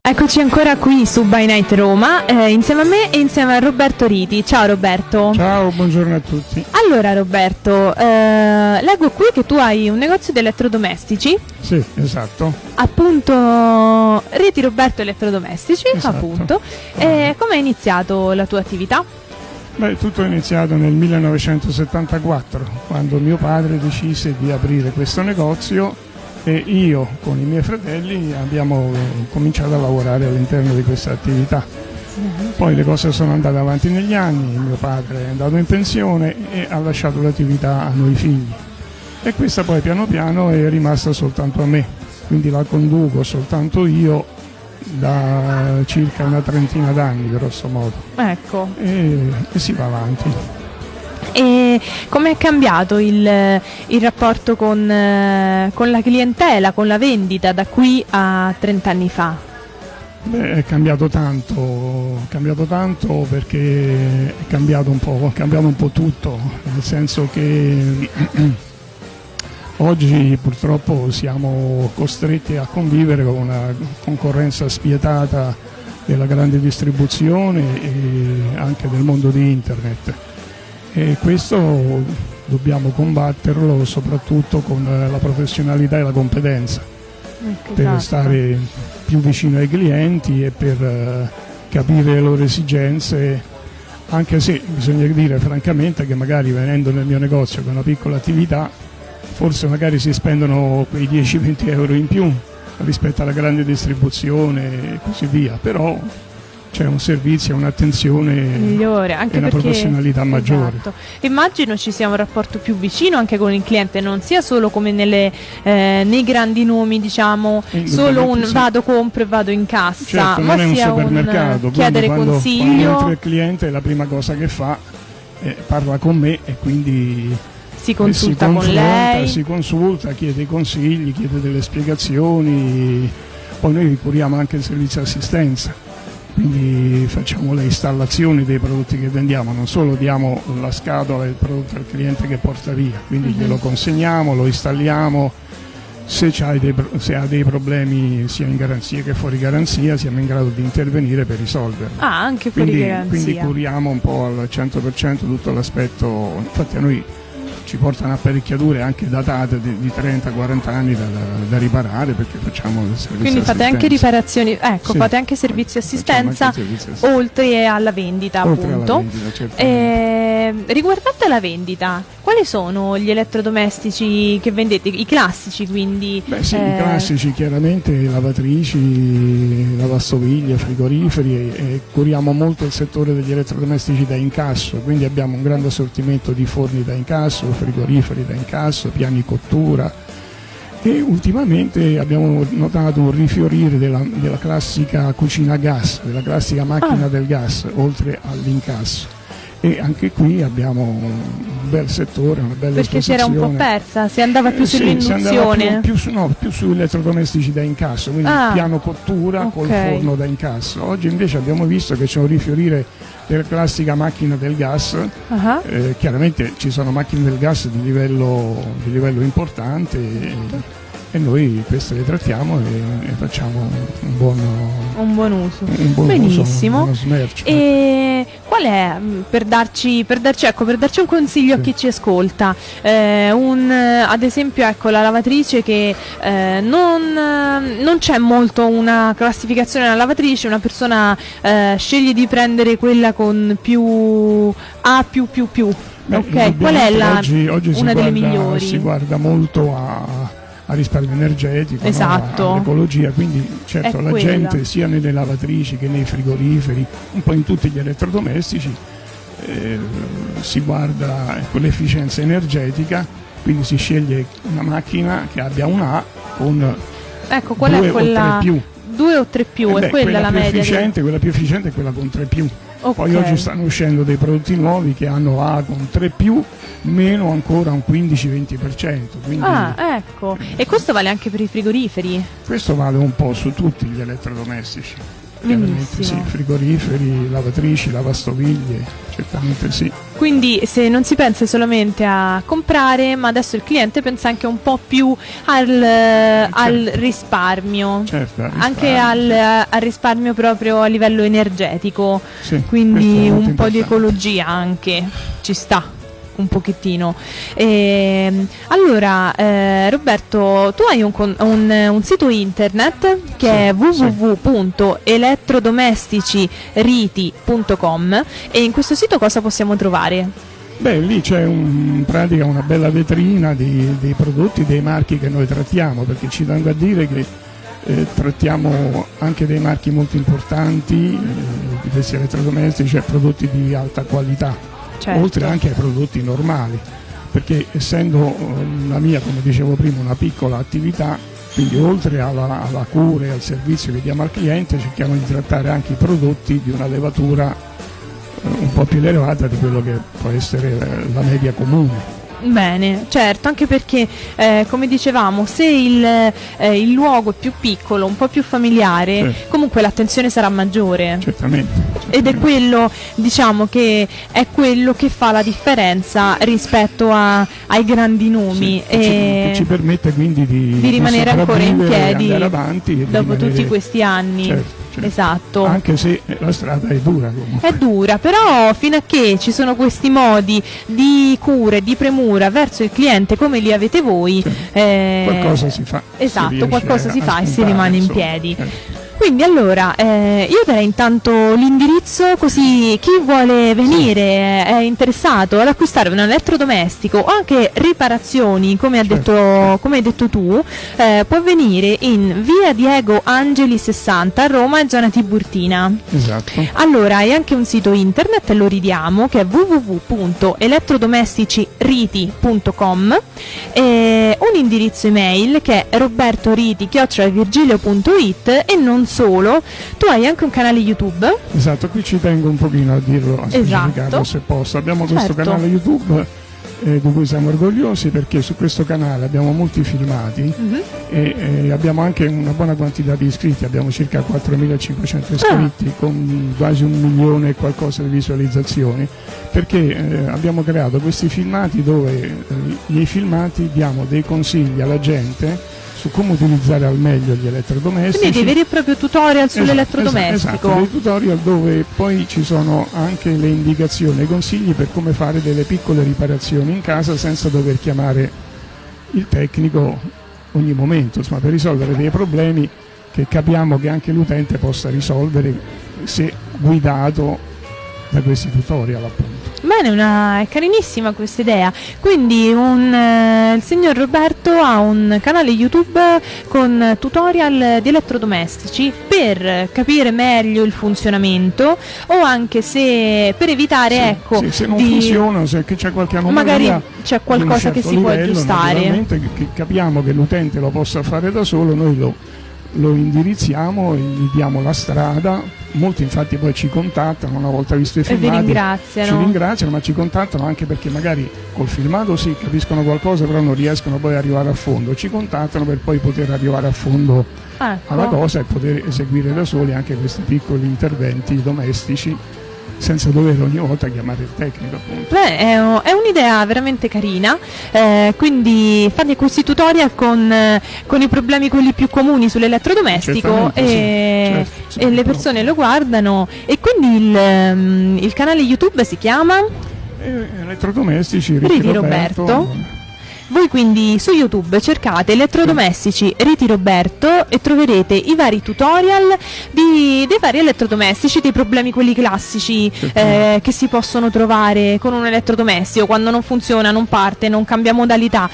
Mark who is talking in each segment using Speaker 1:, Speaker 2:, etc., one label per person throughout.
Speaker 1: Eccoci ancora qui su By Night Roma, insieme a me e insieme a Roberto Riti. Ciao Roberto.
Speaker 2: Ciao, buongiorno a tutti.
Speaker 1: Allora Roberto, leggo qui che tu hai un negozio di elettrodomestici.
Speaker 2: Sì, esatto.
Speaker 1: Appunto, Riti Roberto Elettrodomestici,
Speaker 2: Esatto.
Speaker 1: appunto. Come è iniziato la tua attività?
Speaker 2: Beh, tutto è iniziato nel 1974, quando mio padre decise di aprire questo negozio e io con i miei fratelli abbiamo cominciato a lavorare all'interno di questa attività. Poi le cose sono andate avanti negli anni, mio padre è andato in pensione e ha lasciato l'attività a noi figli. E questa poi piano piano è rimasta soltanto a me, quindi la conduco soltanto io da circa una trentina d'anni, grosso modo.
Speaker 1: Ecco.
Speaker 2: E si va avanti.
Speaker 1: E come è cambiato il rapporto con la clientela, con la vendita da qui a 30 anni fa?
Speaker 2: Beh, è cambiato tanto perché è cambiato un po' tutto, nel senso che oggi purtroppo siamo costretti a convivere con una concorrenza spietata della grande distribuzione e anche del mondo di internet. E questo dobbiamo combatterlo soprattutto con la professionalità e la competenza, per
Speaker 1: Esatto.
Speaker 2: stare più vicino ai clienti e per capire le loro esigenze, anche se bisogna dire francamente che magari venendo nel mio negozio con una piccola attività forse magari si spendono quei 10-20 euro in più rispetto alla grande distribuzione e così via, però c'è un servizio, un'attenzione
Speaker 1: Migliore, anche
Speaker 2: e una
Speaker 1: perché,
Speaker 2: professionalità maggiore.
Speaker 1: esatto. Immagino ci sia un rapporto più vicino anche con il cliente, non sia solo come nei grandi nomi, diciamo, solo un
Speaker 2: Sì.
Speaker 1: vado, compro e vado in cassa,
Speaker 2: Certo,
Speaker 1: ma
Speaker 2: non è un
Speaker 1: sia
Speaker 2: supermercato,
Speaker 1: chiedere
Speaker 2: quando
Speaker 1: consiglio,
Speaker 2: entra il cliente la prima cosa che fa è parla con me e quindi
Speaker 1: si consulta con
Speaker 2: confronta,
Speaker 1: lei.
Speaker 2: si consulta, chiede i consigli, chiede delle spiegazioni, poi noi curiamo anche il servizio assistenza. Quindi facciamo le installazioni dei prodotti che vendiamo, non solo diamo la scatola e il prodotto al cliente che porta via, quindi glielo consegniamo, lo installiamo, se ha dei problemi sia in garanzia che fuori garanzia siamo in grado di intervenire per risolverli.
Speaker 1: Ah, anche fuori garanzia.
Speaker 2: Quindi curiamo un po' al 100% tutto l'aspetto, infatti a noi ci portano apparecchiature anche datate di 30-40 anni da riparare perché facciamo il servizio.
Speaker 1: Quindi fate anche riparazioni, ecco,
Speaker 2: Sì.
Speaker 1: fate anche servizi assistenza
Speaker 2: Facciamo anche servizi assistenza.
Speaker 1: oltre alla vendita,
Speaker 2: Oltre alla
Speaker 1: appunto.
Speaker 2: vendita, certamente.
Speaker 1: Riguardante la vendita, quali sono gli elettrodomestici che vendete? I classici, quindi?
Speaker 2: Beh sì, i classici chiaramente, lavatrici, lavastoviglie, frigoriferi e curiamo molto il settore degli elettrodomestici da incasso, quindi abbiamo un grande assortimento di forni da incasso, frigoriferi da incasso, piani cottura e ultimamente abbiamo notato un rifiorire della classica cucina a gas, della classica macchina del gas, oltre all'incasso. E anche qui abbiamo un bel settore, una bella
Speaker 1: perché si era un po' persa, si andava più sull'induzione.
Speaker 2: Più su elettrodomestici da incasso, quindi piano cottura col forno da incasso. Oggi invece abbiamo visto che c'è un rifiorire della classica macchina del gas. Chiaramente ci sono macchine del gas di livello importante e noi queste le trattiamo e facciamo un buon uso.
Speaker 1: Benissimo.
Speaker 2: Uno smercio.
Speaker 1: E qual è, per darci un consiglio a chi ci ascolta, ad esempio ecco la lavatrice che non c'è molto una classificazione della lavatrice, una persona sceglie di prendere quella con più A+++. Ok, qual è una delle migliori?
Speaker 2: Si guarda molto a risparmio energetico,
Speaker 1: esatto.
Speaker 2: all'ecologia, quindi certo la gente sia nelle lavatrici che nei frigoriferi, un po' in tutti gli elettrodomestici, si guarda con l'efficienza energetica, quindi si sceglie una macchina che abbia un A con
Speaker 1: qual è quella?
Speaker 2: O 3 più.
Speaker 1: 2 o 3 più, è quella la media.
Speaker 2: Quella più efficiente è quella con 3 più.
Speaker 1: Okay.
Speaker 2: Poi oggi stanno uscendo dei prodotti nuovi che hanno A con 3 più, meno ancora un 15-20%. Quindi
Speaker 1: ecco. E questo vale anche per i frigoriferi?
Speaker 2: Questo vale un po' su tutti gli elettrodomestici. Chiaramente sì,
Speaker 1: Benissimo.
Speaker 2: frigoriferi, lavatrici, lavastoviglie, certamente sì.
Speaker 1: Quindi se non si pensa solamente a comprare, ma adesso il cliente pensa anche un po' più al risparmio,
Speaker 2: Certo, al
Speaker 1: anche
Speaker 2: risparmio,
Speaker 1: al risparmio proprio a livello energetico,
Speaker 2: sì. Questo
Speaker 1: quindi
Speaker 2: è molto
Speaker 1: un po' di
Speaker 2: importante.
Speaker 1: ecologia anche ci sta. Un pochettino. Allora, Roberto, tu hai un sito internet che è
Speaker 2: Sì.
Speaker 1: www.elettrodomesticiriti.com e in questo sito cosa possiamo trovare?
Speaker 2: Beh, lì c'è in pratica una bella vetrina dei prodotti, dei marchi che noi trattiamo, perché ci tengo a dire che trattiamo anche dei marchi molto importanti di questi elettrodomestici, cioè prodotti di alta qualità.
Speaker 1: Certo.
Speaker 2: Oltre anche ai prodotti normali, perché essendo la mia, come dicevo prima, una piccola attività, quindi oltre alla cura e al servizio che diamo al cliente cerchiamo di trattare anche i prodotti di una levatura un po' più elevata di quello che può essere la media comune.
Speaker 1: Bene, certo, anche perché come dicevamo, se il luogo è più piccolo, un po' più familiare, comunque l'attenzione sarà maggiore.
Speaker 2: Certamente.
Speaker 1: Ed è quello, diciamo che è quello che fa la differenza rispetto ai grandi nomi.
Speaker 2: Sì, che ci permette quindi di
Speaker 1: rimanere ancora in
Speaker 2: sopravvivere,
Speaker 1: piedi
Speaker 2: andare avanti e di
Speaker 1: dopo
Speaker 2: rimanere-
Speaker 1: tutti questi anni.
Speaker 2: Certo.
Speaker 1: Esatto.
Speaker 2: Anche se la strada è dura comunque.
Speaker 1: È dura, però fino a che ci sono questi modi di cura e di premura verso il cliente come li avete voi,
Speaker 2: Qualcosa si fa.
Speaker 1: Esatto,
Speaker 2: si riesce
Speaker 1: qualcosa si
Speaker 2: a
Speaker 1: fa e si
Speaker 2: spuntare,
Speaker 1: rimane in
Speaker 2: insomma.
Speaker 1: piedi. Quindi allora, io darei intanto l'indirizzo così chi vuole venire, è interessato ad acquistare un elettrodomestico o anche riparazioni, come hai detto tu, può venire in via Diego Angeli 60 a Roma, zona Tiburtina.
Speaker 2: Esatto.
Speaker 1: Allora, hai anche un sito internet, lo ridiamo, che è www.elettrodomesticiriti.com e un indirizzo email che è robertoriti@virgilio.it e non solo, tu hai anche un canale YouTube.
Speaker 2: Esatto, qui ci tengo un pochino a dirlo, a specificarlo
Speaker 1: Esatto.
Speaker 2: se posso. Abbiamo questo
Speaker 1: Certo.
Speaker 2: canale YouTube di cui siamo orgogliosi perché su questo canale abbiamo molti filmati e abbiamo anche una buona quantità di iscritti, abbiamo circa 4.500 iscritti con quasi 1 milione e qualcosa di visualizzazioni, perché abbiamo creato questi filmati dove nei filmati diamo dei consigli alla gente su come utilizzare al meglio gli elettrodomestici.
Speaker 1: Quindi dei veri e propri tutorial sull'elettrodomestico.
Speaker 2: Esatto, dei tutorial dove poi ci sono anche le indicazioni e i consigli per come fare delle piccole riparazioni in casa senza dover chiamare il tecnico ogni momento, insomma, per risolvere dei problemi che capiamo che anche l'utente possa risolvere se guidato da questi tutorial, appunto.
Speaker 1: Bene, è carinissima questa idea. Quindi il signor Roberto ha un canale YouTube con tutorial di elettrodomestici per capire meglio il funzionamento o anche se per evitare
Speaker 2: se non funziona, se c'è qualche anomalia,
Speaker 1: magari c'è qualcosa che si può aggiustare.
Speaker 2: Naturalmente che capiamo che l'utente lo possa fare da solo, noi lo indirizziamo e gli diamo la strada. Molti infatti poi ci contattano una volta visto i filmati,
Speaker 1: vi ringraziano.
Speaker 2: ci ringraziano, ma ci contattano anche perché magari col filmato sì capiscono qualcosa però non riescono poi ad arrivare a fondo, ci contattano per poi poter arrivare a fondo alla cosa e poter eseguire da soli anche questi piccoli interventi domestici senza dover ogni volta chiamare il tecnico, appunto.
Speaker 1: Beh, è un'idea veramente carina, quindi fate questi tutorial con i problemi quelli più comuni sull'elettrodomestico e le persone lo guardano. E quindi il canale YouTube si chiama
Speaker 2: Elettrodomestici
Speaker 1: Riti Roberto. Voi quindi su YouTube cercate elettrodomestici Riti Roberto e troverete i vari tutorial dei vari elettrodomestici, dei problemi quelli classici che si possono trovare con un elettrodomestico quando non funziona, non parte, non cambia modalità.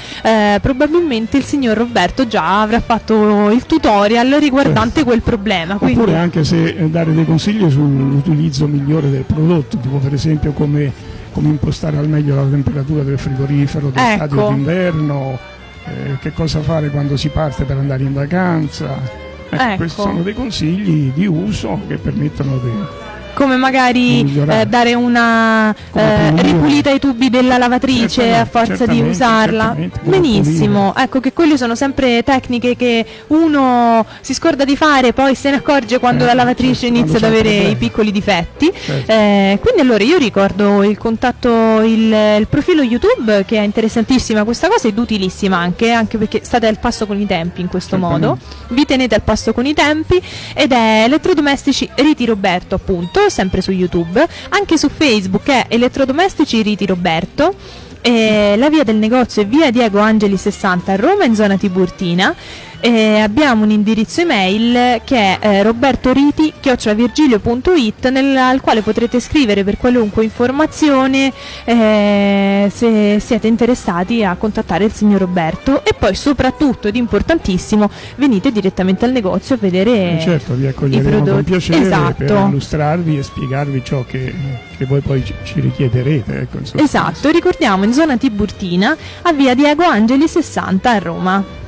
Speaker 1: Probabilmente il signor Roberto già avrà fatto il tutorial riguardante quel problema.
Speaker 2: Oppure anche se dare dei consigli sull'utilizzo migliore del prodotto, tipo per esempio come impostare al meglio la temperatura del frigorifero del stadio d'inverno, che cosa fare quando si parte per andare in vacanza. Questi sono dei consigli di uso che permettono
Speaker 1: come magari dare una ripulita ai tubi della lavatrice a forza di usarla. Benissimo, ecco che quelle sono sempre tecniche che uno si scorda di fare, poi se ne accorge quando la lavatrice inizia ad avere i piccoli difetti. Quindi allora io ricordo il contatto, il profilo YouTube, che è interessantissima questa cosa ed utilissima anche perché state al passo con i tempi in questo modo, vi tenete al passo con i tempi, ed è Elettrodomestici Riti Roberto, appunto, sempre su YouTube, anche su Facebook è Elettrodomestici Riti Roberto. La via del negozio è via Diego Angeli 60 a Roma, in zona Tiburtina. Abbiamo un indirizzo email che è robertoriti@virgilio.it, al quale potrete scrivere per qualunque informazione, se siete interessati a contattare il signor Roberto. E poi soprattutto, ed importantissimo, venite direttamente al negozio a vedere
Speaker 2: certo, vi accoglieremo con piacere per illustrarvi e spiegarvi ciò che voi poi ci richiederete, ecco,
Speaker 1: esatto, ricordiamo in zona Tiburtina a via Diego Angeli 60 a Roma.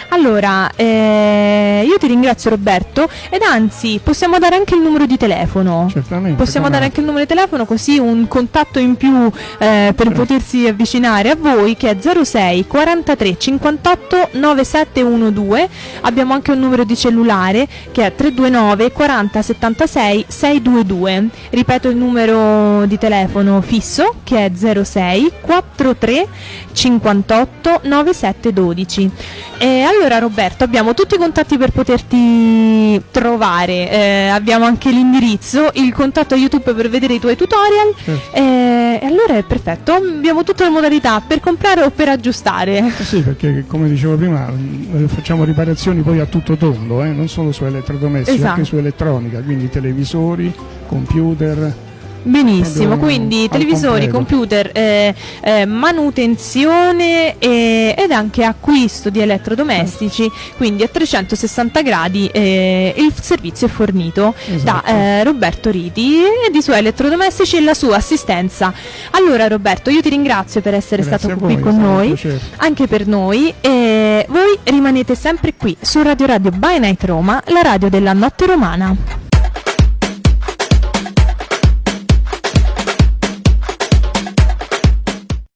Speaker 1: Allora, io ti ringrazio Roberto, ed anzi possiamo dare anche il numero di telefono.
Speaker 2: Certamente.
Speaker 1: Possiamo dare anche il numero di telefono, così un contatto in più per potersi avvicinare a voi, che è 06 43 58 9712. Abbiamo anche un numero di cellulare che è 329 40 76 622. Ripeto il numero di telefono fisso, che è 06 43 58 9712. Allora Roberto, abbiamo tutti i contatti per poterti trovare, abbiamo anche l'indirizzo, il contatto YouTube per vedere i tuoi tutorial, e allora è perfetto, abbiamo tutte le modalità per comprare o per aggiustare.
Speaker 2: Sì, perché come dicevo prima facciamo riparazioni poi a tutto tondo, non solo su elettrodomestici, anche su elettronica, quindi televisori, computer.
Speaker 1: Benissimo, quindi televisori, computer, manutenzione ed anche acquisto di elettrodomestici, quindi a 360 gradi il servizio è fornito da Roberto Riti e di suoi elettrodomestici e la sua assistenza. Allora Roberto, io ti ringrazio per essere stato qui con noi, anche per noi, e voi rimanete sempre qui su Radio by Night Roma, la radio della notte romana.